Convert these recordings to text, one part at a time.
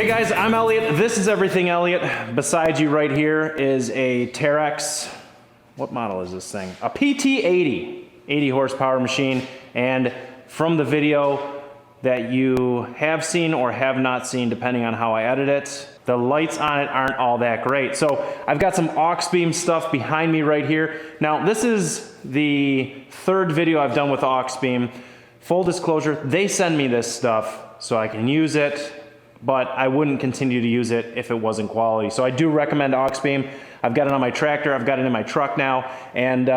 Hey guys, I'm Elliott. This is Everything Elliott. Beside you right here is a Terex. What model is this thing? A PT80, 80 horsepower machine. And from the video that you have seen or have not seen, depending on how I edit it, the lights on it aren't all that great. So I've got some Auxbeam stuff behind me right here. Now this is the third video I've done with Auxbeam. Full disclosure, they send me this stuff so I can use it, but I wouldn't continue to use it if it wasn't quality. So I do recommend Auxbeam. I've got it on my tractor, I've got it in my truck now, and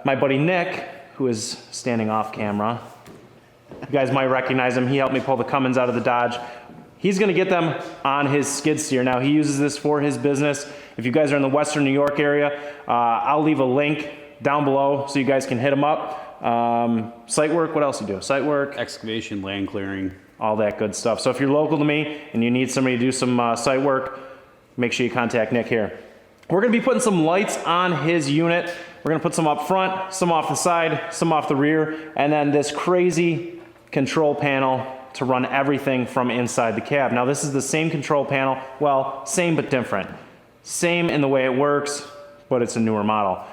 my buddy Nick, who is standing off camera, you guys might recognize him, he helped me pull the Cummins out of the Dodge. He's gonna get them on his skid steer. Now he uses this for his business. If you guys are in the Western New York area, I'll leave a link down below so you guys can hit him up. Site work, what else do you do? Site work? Excavation, land clearing. All that good stuff. So if you're local to me and you need somebody to do some site work, make sure you contact Nick here. We're gonna be putting some lights on his unit. We're gonna put some up front, some off the side, some off the rear, and then this crazy control panel to run everything from inside the cab. Now this is the same control panel, well, same but different. Same in the way it works, but it's a newer model.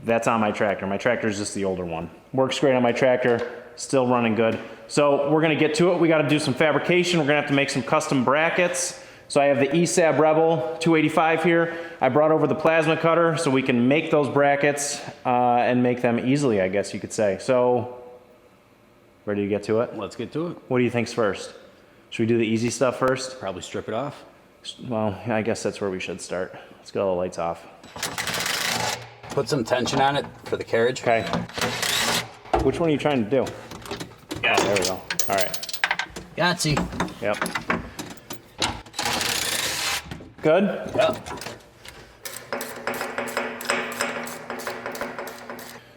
That's on my tractor. My tractor is just the older one. Works great on my tractor, still running good. So we're gonna get to it. We gotta do some fabrication. We're gonna have to make some custom brackets. So I have the ESAB Rebel 285 here. I brought over the plasma cutter so we can make those brackets and make them easily, I guess you could say. So, ready to get to it? Let's get to it. What do you think's first? Should we do the easy stuff first? Probably strip it off. Well, I guess that's where we should start. Let's get all the lights off. Put some tension on it for the carriage. Okay. Which one are you trying to do? Yeah, there we go. All right. Yahtzee. Yep. Good? Yep.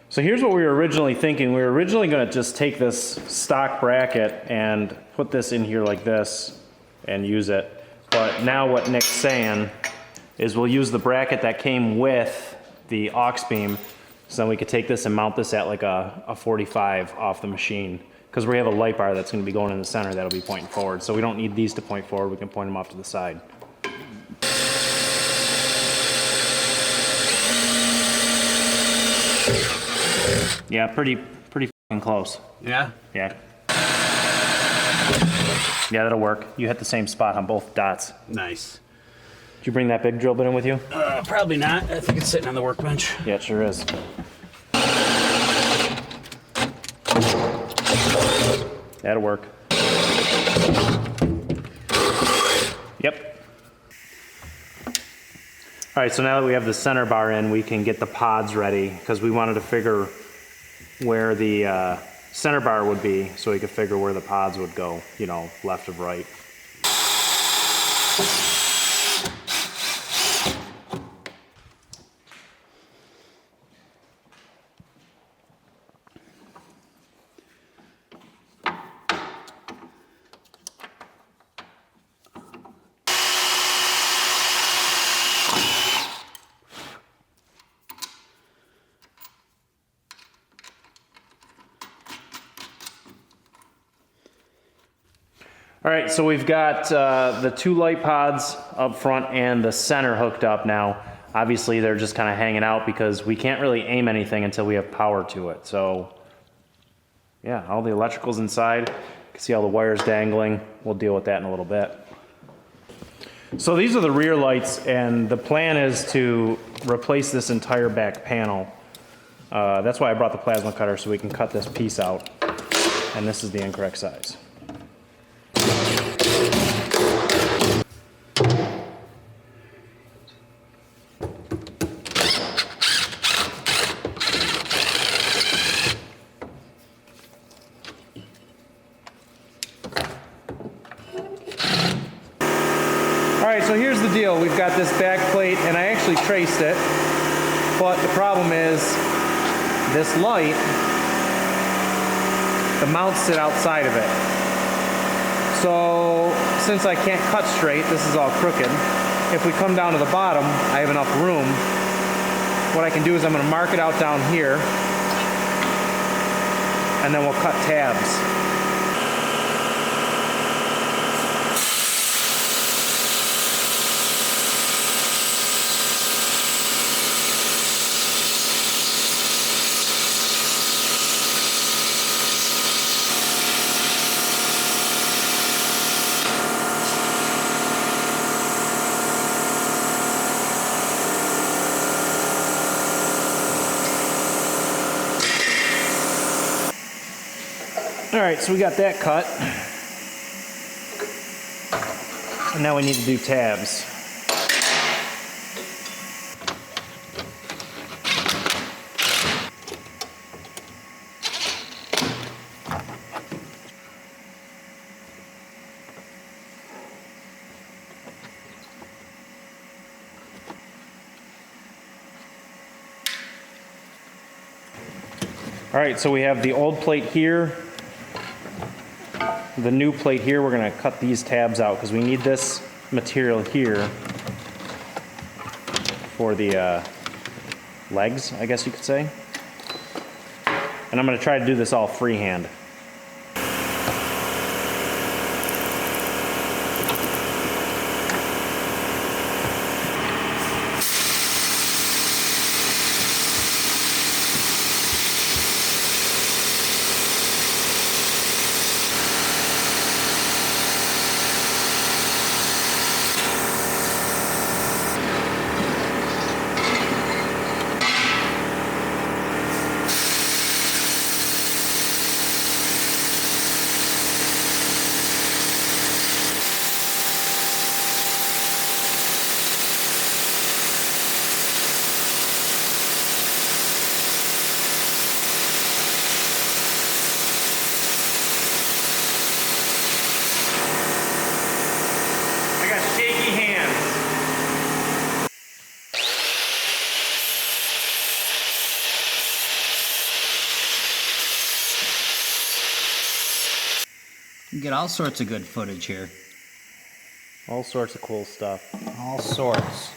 So here's what we were originally thinking. We were originally going to just take this stock bracket and put this in here like this and use it. But now what Nick's saying is we'll use the bracket that came with the Auxbeam, so then we could take this and mount this at like a 45 off the machine, because we have a light bar that's going to be going in the center that'll be pointing forward. So we don't need these to point forward, we can point them off to the side. Yeah, pretty fucking close. Yeah? Yeah. Yeah, that'll work. You hit the same spot on both dots. Nice. Did you bring that big drill bit in with you? Probably not. I think it's sitting on the workbench. Yeah, it sure is. That'll work. Yep. All right, so now that we have the center bar in, we can get the pods ready, because we wanted to figure where the center bar would be so we could figure where the pods would go, you know, left of right. All right, so we've got the two light pods up front and the center hooked up now. Obviously, they're just kind of hanging out because we can't really aim anything until we have power to it. So, yeah, all the electrical's inside. You can see all the wires dangling. We'll deal with that in a little bit. So these are the rear lights, and the plan is to replace this entire back panel. That's why I brought the plasma cutter, so we can cut this piece out. And this is the incorrect size. Alright, so here's the deal. We've got this back plate, and I actually traced it, but the problem is this light, the mounts sit outside of it. So since I can't cut straight, this is all crooked. If we come down to the bottom, I have enough room. What I can do is I'm going to mark it out down here, and then we'll cut tabs. All right, so we got that cut. And now we need to do tabs. All right, so we have the old plate here, the new plate here. We're gonna cut these tabs out because we need this material here for the legs, I guess you could say. And I'm gonna try to do this all freehand. You get all sorts of good footage here. All sorts of cool stuff. All sorts.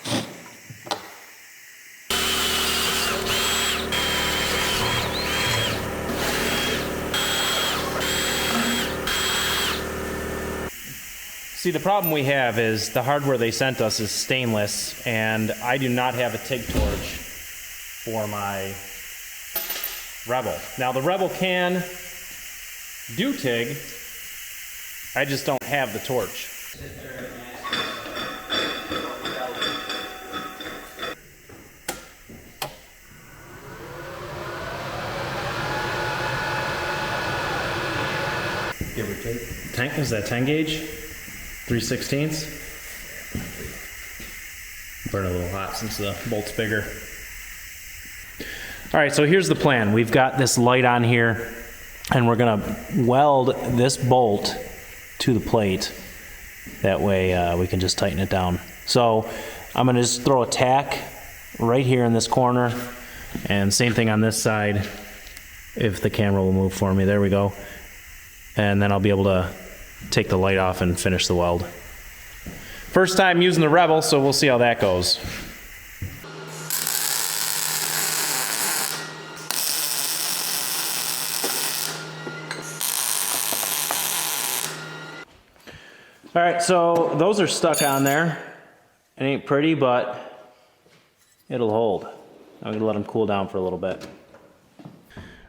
See, the problem we have is the hardware they sent us is stainless, and I do not have a TIG torch for my Rebel. Now, the Rebel can do TIG, I just don't have the torch. Give or take. 10, is that 10 gauge? 3/16? Burn a little hot since the bolt's bigger. All right, so here's the plan. We've got this light on here, and we're gonna weld this bolt to the plate. That way we can just tighten it down. So I'm gonna just throw a tack right here in this corner, and same thing on this side, if the camera will move for me. There we go. And then I'll be able to take the light off and finish the weld. First time using the Rebel, so we'll see how that goes. All right, so those are stuck on there. It ain't pretty, but it'll hold. I'm gonna let them cool down for a little bit.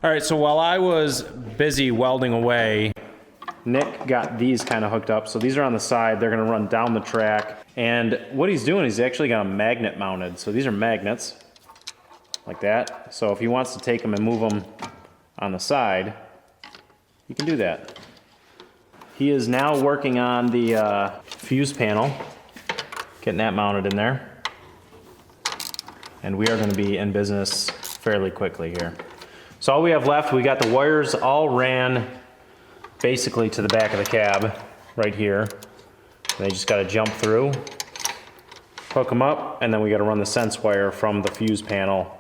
All right, so while I was busy welding away, Nick got these kind of hooked up. So these are on the side. They're gonna run down the track. And what he's doing is he's actually got a magnet mounted. So these are magnets, like that. So if he wants to take them and move them on the side, you can do that. He is now working on the fuse panel, getting that mounted in there. And we are gonna be in business fairly quickly here. So all we have left, we got the wires all ran basically to the back of the cab, right here. They just gotta jump through, hook them up, and then we gotta run the sense wire from the fuse panel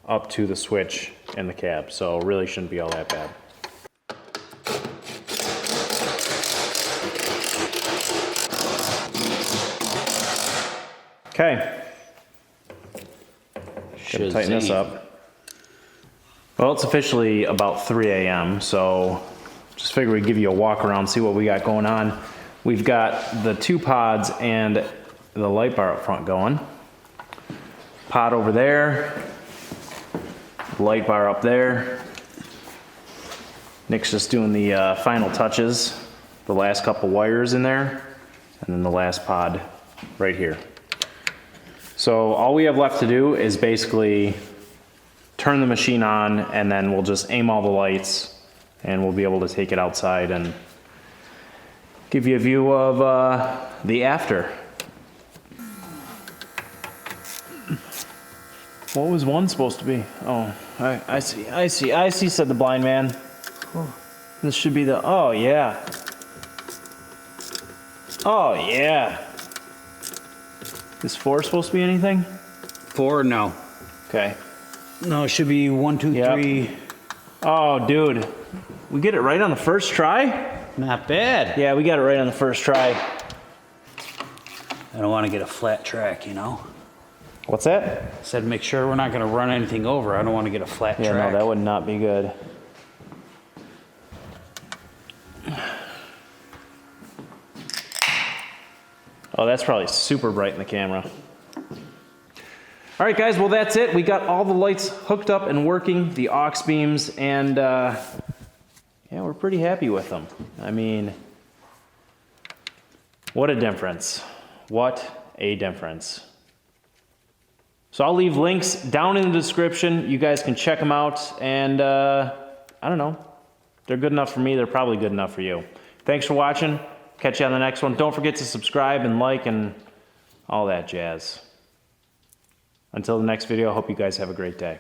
up to the switch in the cab. So it really shouldn't be all that bad. Okay. Gotta tighten this up. Well, it's officially about 3 a.m., so just figure we'd give you a walk around, see what we got going on. We've got the 2 pods and the light bar up front going. Pod over there, light bar up there. Nick's just doing the final touches, the last couple wires in there, and then the last pod right here. So all we have left to do is basically turn the machine on, and then we'll just aim all the lights and we'll be able to take it outside and give you a view of the after. What was one supposed to be? Oh, I see, said the blind man. This should be the, oh yeah. Oh yeah. Is 4 supposed to be anything? 4, no. Okay. No, it should be 1, 2, Yep. 3. Oh, dude. We get it right on the first try? Not bad. Yeah, we got it right on the first try. I don't want to get a flat track, you know? What's that? Said make sure we're not going to run anything over. I don't want to get a flat Yeah, track. no, that would not be good. Oh, that's probably super bright in the camera. All right, guys, well, that's it. We got all the lights hooked up and working, the aux beams, and yeah, we're pretty happy with them. I mean, what a difference. What a difference. So I'll leave links down in the description. You guys can check them out, and I don't know. They're good enough for me. They're probably good enough for you. Thanks for watching. Catch you on the next one. Don't forget to subscribe and like and all that jazz. Until the next video, I hope you guys have a great day.